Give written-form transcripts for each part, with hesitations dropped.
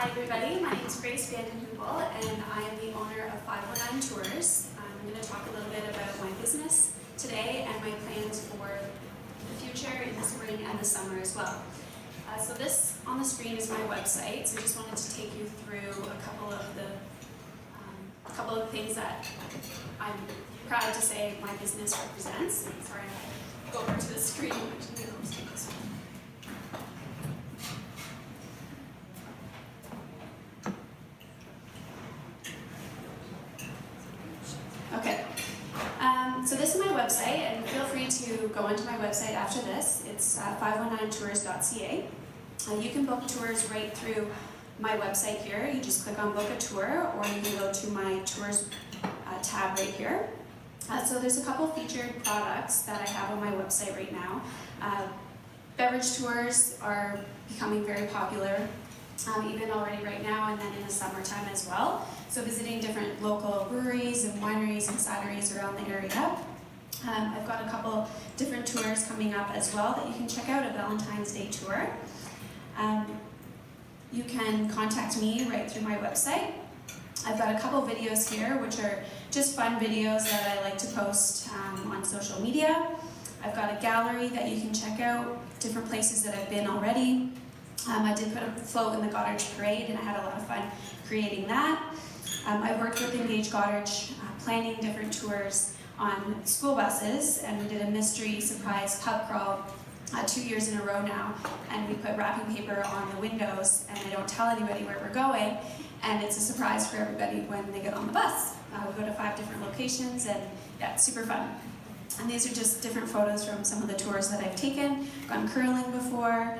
Hi everybody, my name is Vanden Heuvel and I am the owner of 519 Tours. I'm going to talk a little bit about my business today and my plans for the future in the spring and the summer as well. So this on the screen is my website, so I just wanted to take you through a couple of things that I'm proud to say my business represents. Sorry, I'll go over to the screen. Okay, so this is my website, and feel free to go onto my website after this. It's 519tours.ca. You can book tours right through my website here. You just click on book a tour, or you can go to my tours tab right here. So there's a couple featured products that I have on my website right now. Beverage tours are becoming very popular, even already right now, and then in the summertime as well. So visiting different local breweries and wineries and cideries around the area. I've got a couple different tours coming up as well that you can check out, a Valentine's Day tour. You can contact me right through my website. I've got a couple videos here which are just fun videos that I like to post on social media. I've got a gallery that you can check out, different places that I've been already. I did put a float in the Goderich Parade and I had a lot of fun creating that. I worked with Engage Goderich planning different tours on school buses, and we did a mystery surprise pub crawl 2 years in a row now, and we put wrapping paper on the windows and I don't tell anybody where we're going, and it's a surprise for everybody when they get on the bus. We go to 5 different locations, and yeah, it's super fun. And these are just different photos from some of the tours that I've taken. I've gone curling before,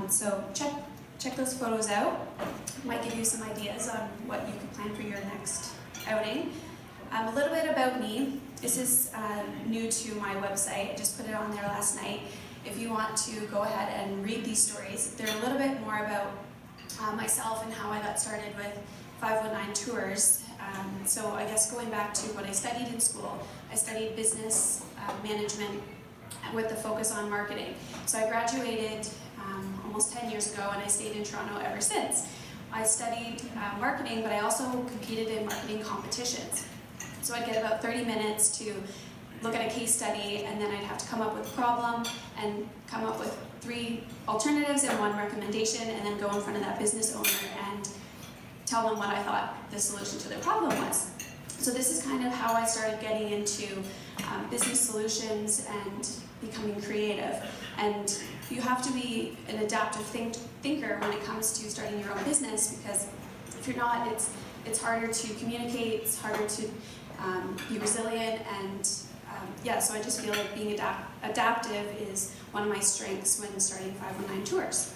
so check those photos out. Might give you some ideas on what you can plan for your next outing. A little bit about me. This is new to my website. I just put it on there last night. If you want to go ahead and read these stories, they're a little bit more about myself and how I got started with 519 Tours. So I guess going back to what I studied in school, I studied business management with the focus on marketing. So I graduated almost 10 years ago, and I stayed in Toronto ever since. I studied marketing, but I also competed in marketing competitions. So I'd get about 30 minutes to look at a case study, and then I'd have to come up with a problem and come up with 3 alternatives and 1 recommendation, and then go in front of that business owner and tell them what I thought the solution to their problem was. So this is kind of how I started getting into business solutions and becoming creative. And you have to be an adaptive thinker when it comes to starting your own business, because if you're not, it's harder to communicate, it's harder to be resilient, and yeah, so I just feel like being adaptive is one of my strengths when starting 519 Tours.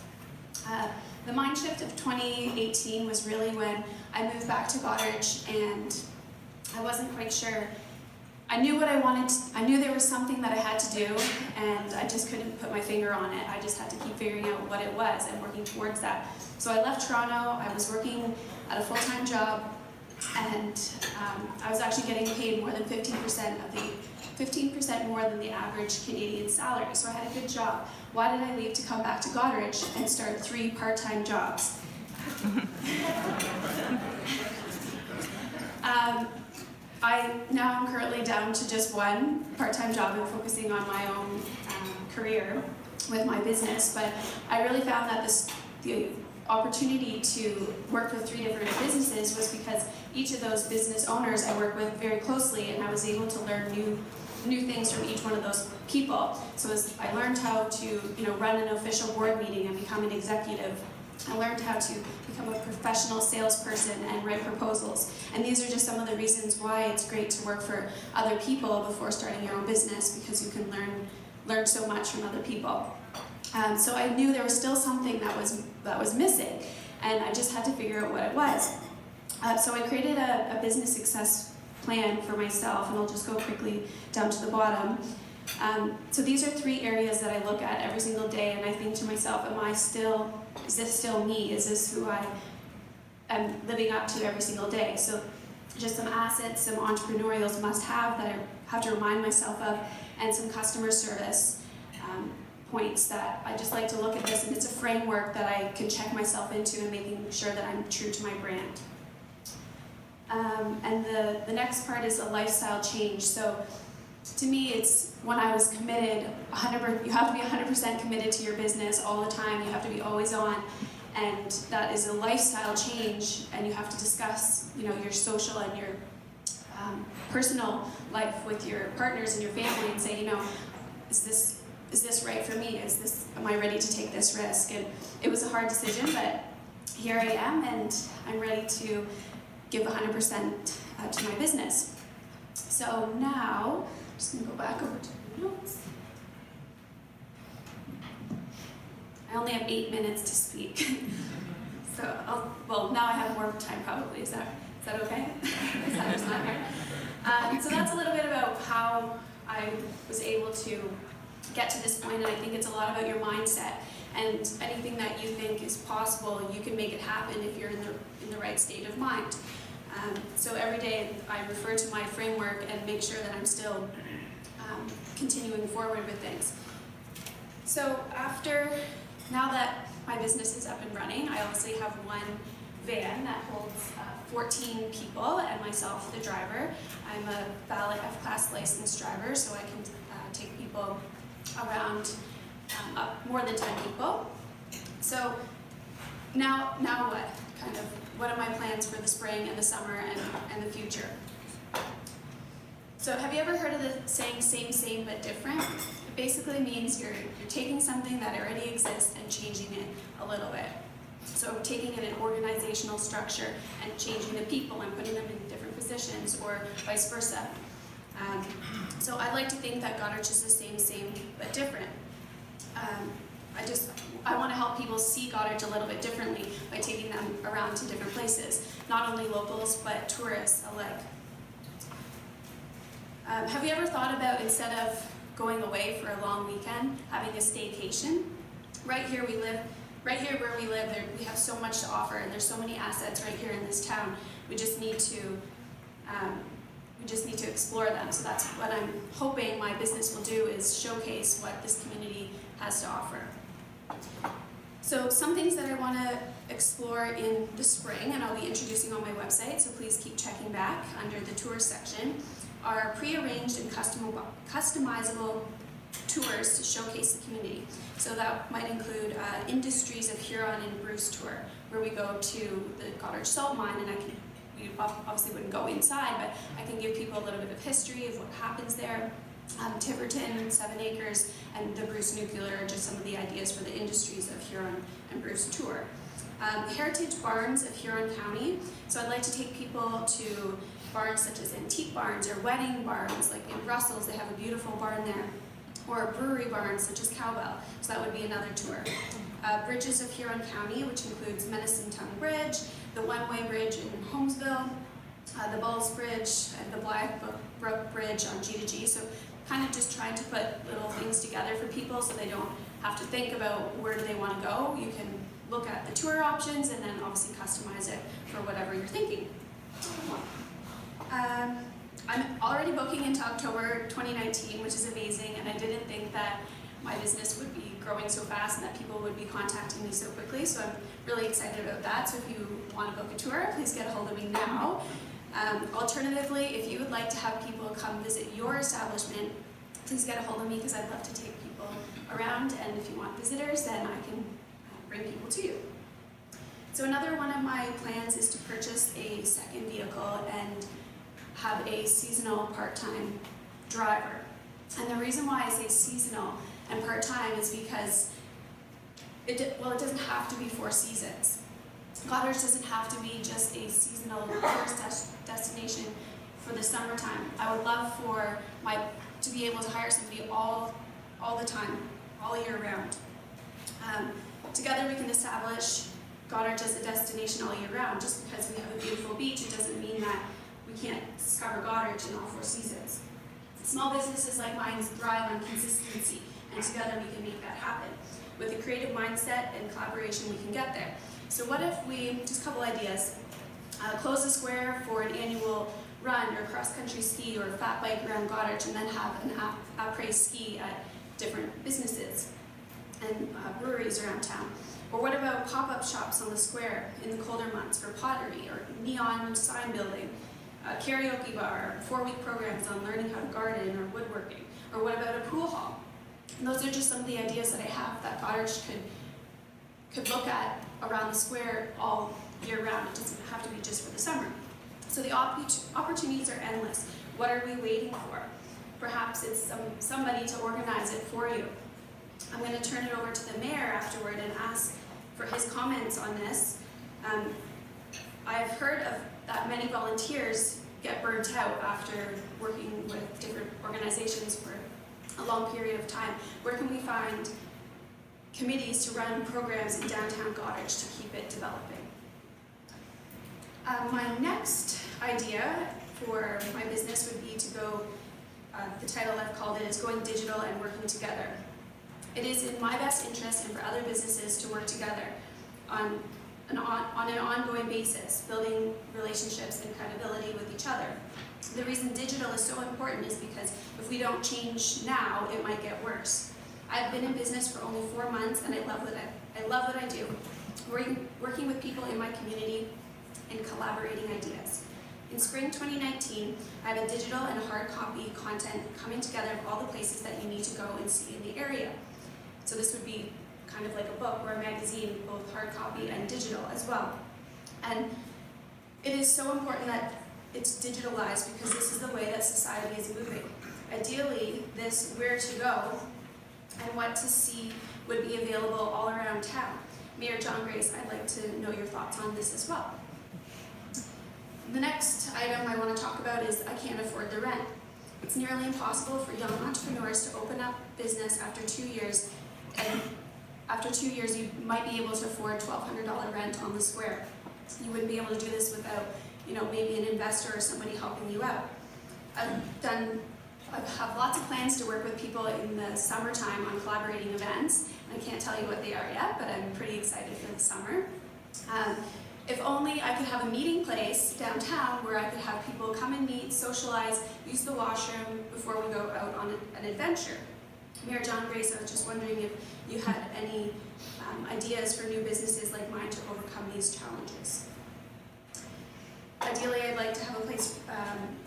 The mind shift of 2018 was really when I moved back to Goderich, and I wasn't quite sure. I knew what I wanted, I knew there was something that I had to do, and I just couldn't put my finger on it. I just had to keep figuring out what it was and working towards that. So I left Toronto, I was working at a full-time job, and I was actually getting paid more than 15% more than the average Canadian salary. So I had a good job. Why did I leave to come back to Goderich and start 3 part-time jobs? Now I'm currently down to just 1 part-time job and focusing on my own career with my business. But I really found that the opportunity to work with 3 different businesses was because each of those business owners I work with very closely, and I was able to learn new things from each one of those people. So as I learned how to run an official board meeting and become an executive, I learned how to become a professional salesperson and write proposals. And these are just some of the reasons why it's great to work for other people before starting your own business, because you can learn so much from other people. So I knew there was still something that was missing, and I just had to figure out what it was. So I created a business success plan for myself, and I'll just go quickly down to the bottom. So these are 3 areas that I look at every single day, and I think to myself, is this still me? Is this who I am living up to every single day? So just some assets, some entrepreneurial must-have that I have to remind myself of, and some customer service points that I just like to look at this, and it's a framework that I can check myself into and making sure that I'm true to my brand. And the next part is a lifestyle change. So to me, it's when I was committed, you have to be 100% committed to your business all the time. You have to be always on, and that is a lifestyle change. And you have to discuss, your social and your personal life with your partners and your family, and say, is this right for me? Am I ready to take this risk? And it was a hard decision, but here I am, and I'm ready to give 100% to my business. So now, I'm just going to go back over to the notes. I only have 8 minutes to speak. So, now I have more time probably. Is that okay? Is not here? So that's a little bit about how I was able to get to this point, and I think it's a lot about your mindset. And anything that you think is possible, you can make it happen if you're in the right state of mind. So every day I refer to my framework and make sure that I'm still continuing forward with things. So now that my business is up and running, I obviously have one van that holds 14 people and myself, the driver. I'm a valid F-Class licensed driver, so I can take people around up more than 10 people. So now what? What are my plans for the spring and the summer and the future? So have you ever heard of the saying same but different? It basically means you're taking something that already exists and changing it a little bit. So taking it an organizational structure and changing the people and putting them in different positions, or vice versa. So I'd like to think that Goderich is the same but different. I want to help people see Goderich a little bit differently by taking them around to different places, not only locals but tourists alike. Have you ever thought about, instead of going away for a long weekend, having a staycation? Right here where we live, we have so much to offer, and there's so many assets right here in this town. We just need to explore them. So that's what I'm hoping my business will do, is showcase what this community has to offer. So some things that I want to explore in the spring, and I'll be introducing on my website, so please keep checking back under the tours section, are pre-arranged and customizable tours to showcase the community. So that might include Industries of Huron and Bruce tour, where we go to the Goderich salt mine, and we obviously wouldn't go inside, but I can give people a little bit of history of what happens there. Tiverton, 7 acres, and the Bruce nuclear are just some of the ideas for the Industries of Huron and Bruce tour. Heritage barns of Huron County. So I'd like to take people to barns such as antique barns or wedding barns, like in Brussels, they have a beautiful barn there, or brewery barns such as Cowbell. So that would be another tour. Bridges of Huron County, which includes Medicine Tongue Bridge, the One-Way Bridge in Holmesville, the Bulls Bridge, and the Blackbrook Bridge on G2G. So kind of just trying to put little things together for people so they don't have to think about where do they want to go. You can look at the tour options and then obviously customize it for whatever you're thinking. I'm already booking into October 2019, which is amazing, and I didn't think that my business would be growing so fast and that people would be contacting me so quickly, so I'm really excited about that. So if you want to book a tour, please get a hold of me now. Alternatively, if you would like to have people come visit your establishment, please get a hold of me, because I'd love to take people around, and if you want visitors, then I can bring people to you. So another one of my plans is to purchase a second vehicle and have a seasonal part-time driver. And the reason why I say seasonal and part-time is because it doesn't have to be 4 seasons. Goderich doesn't have to be just a seasonal tourist destination for the summertime. I would love to be able to hire somebody all the time, all year round. Together we can establish Goderich as a destination all year round. Just because we have a beautiful beach, it doesn't mean that we can't discover Goderich in all 4 seasons. Small businesses like mine thrive on consistency, and together we can make that happen. With a creative mindset and collaboration, we can get there. So what if we, just a couple ideas, close the square for an annual run or cross-country ski or fat bike around Goderich, and then have an après ski at different businesses. and breweries around town? Or what about pop-up shops on the square in the colder months for pottery or neon sign building, a karaoke bar, 4-week programs on learning how to garden or woodworking? Or what about a pool hall? And those are just some of the ideas that I have that Goderich could look at around the square all year round. It doesn't have to be just for the summer. So the opportunities are endless. What are we waiting for? Perhaps it's somebody to organize it for you. I'm going to turn it over to the mayor afterward and ask for his comments on this. I've heard of that many volunteers get burnt out after working with different organizations for a long period of time. Where can we find committees to run programs in downtown Goderich to keep it developing? My next idea for my business would be to go, the title I've called it is Going Digital and Working Together. It is in my best interest and for other businesses to work together on an ongoing basis, building relationships and credibility with each other. The reason digital is so important is because if we don't change now, it might get worse. I've been in business for only 4 months and I love what I do. Working with people in my community and collaborating ideas. In spring 2019, I have a digital and hard copy content coming together of all the places that you need to go and see in the area. So this would be kind of like a book or a magazine, both hard copy and digital as well. And it is so important that it's digitalized because this is the way that society is moving. Ideally, this where to go and what to see would be available all around town. Mayor John Grace, I'd like to know your thoughts on this as well. The next item I want to talk about is I can't afford the rent. It's nearly impossible for young entrepreneurs to open up business after 2 years, and after 2 years you might be able to afford $1,200 rent on the square. You wouldn't be able to do this without, maybe an investor or somebody helping you out. I have lots of plans to work with people in the summertime on collaborating events. I can't tell you what they are yet, but I'm pretty excited for the summer. If only I could have a meeting place downtown where I could have people come and meet, socialize, use the washroom before we go out on an adventure. Mayor John Grace, I was just wondering if you had any ideas for new businesses like mine to overcome these challenges. Ideally, I'd like to have a place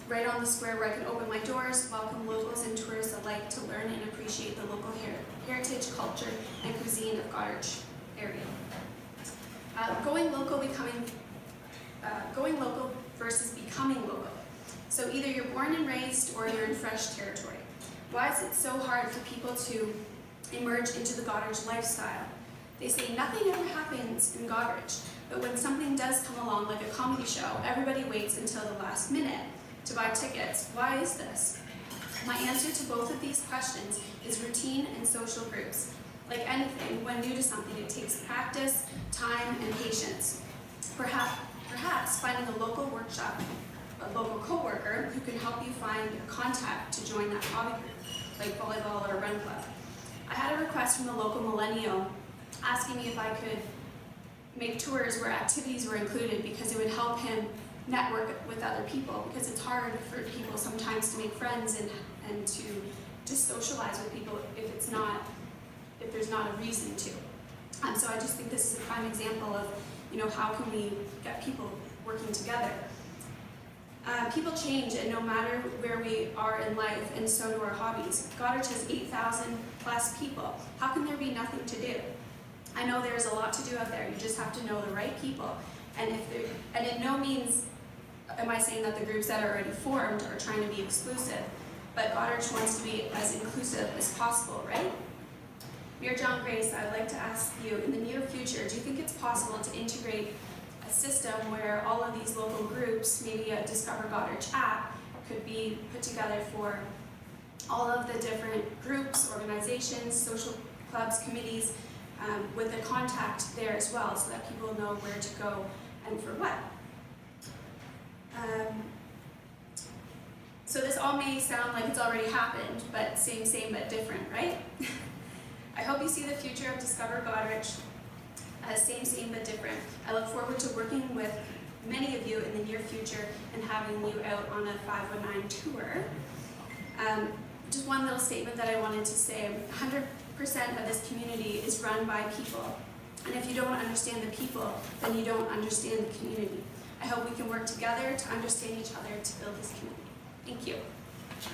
right on the square where I can open my doors, welcome locals and tourists alike to learn and appreciate the local heritage, culture, and cuisine of Goderich area. Going local versus becoming local. So either you're born and raised or you're in fresh territory. Why is it so hard for people to emerge into the Goderich lifestyle? They say nothing ever happens in Goderich, but when something does come along, like a comedy show, everybody waits until the last minute to buy tickets. Why is this? My answer to both of these questions is routine and social groups. Like anything, when new to something, it takes practice, time, and patience. Perhaps finding a local workshop, a local co-worker who can help you find a contact to join that hobby group, like volleyball or a run club. I had a request from the local millennial asking me if I could make tours where activities were included because it would help him network with other people, because it's hard for people sometimes to make friends and to just socialize with people if there's not a reason to. So I just think this is a prime example of, how can we get people working together. People change, and no matter where we are in life, and so do our hobbies. Goderich has 8,000 plus people. How can there be nothing to do? I know there's a lot to do out there. You just have to know the right people. And in no means am I saying that the groups that are already formed are trying to be exclusive, but Goderich wants to be as inclusive as possible, right? Mayor John Grace, I'd like to ask you, in the near future, do you think it's possible to integrate a system where all of these local groups, maybe a Discover Goderich app, could be put together for all of the different groups, organizations, social clubs, committees, with a contact there as well, so that people know where to go and for what? So this all may sound like it's already happened, but same but different, right? I hope you see the future of Discover Goderich as same but different. I look forward to working with many of you in the near future and having you out on a 519 tour. Just one little statement that I wanted to say. I'm of this community is run by people. And if you don't understand the people, then you don't understand the community. I hope we can work together to understand each other to build this community. Thank you. It's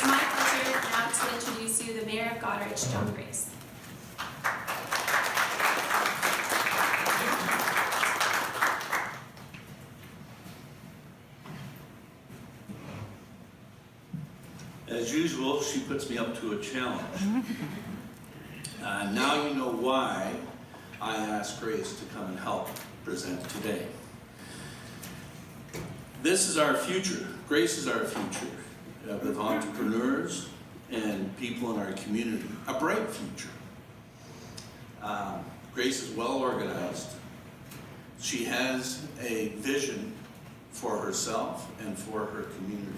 my pleasure now to introduce you the Mayor of Goderich, John Grace. As usual, she puts me up to a challenge. Now you know why I asked Grace to come and help present today. This is our future. Grace is our future with entrepreneurs and people in our community. A bright future. Grace is well organized. She has a vision for herself and for her community.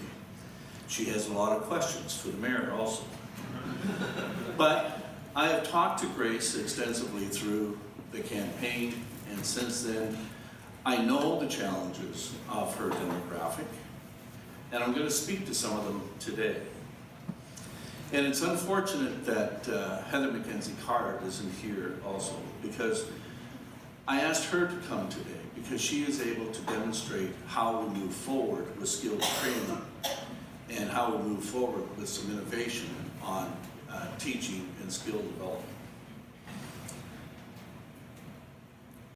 She has a lot of questions for the mayor also. But I have talked to Grace extensively through the campaign, and since then, I know the challenges of her demographic, and I'm going to speak to some of them today. And it's unfortunate that Heather Mackenzie-Card isn't here also, because I asked her to come today because she is able to demonstrate how we move forward with skills training and how we move forward with some innovation on teaching and skill development.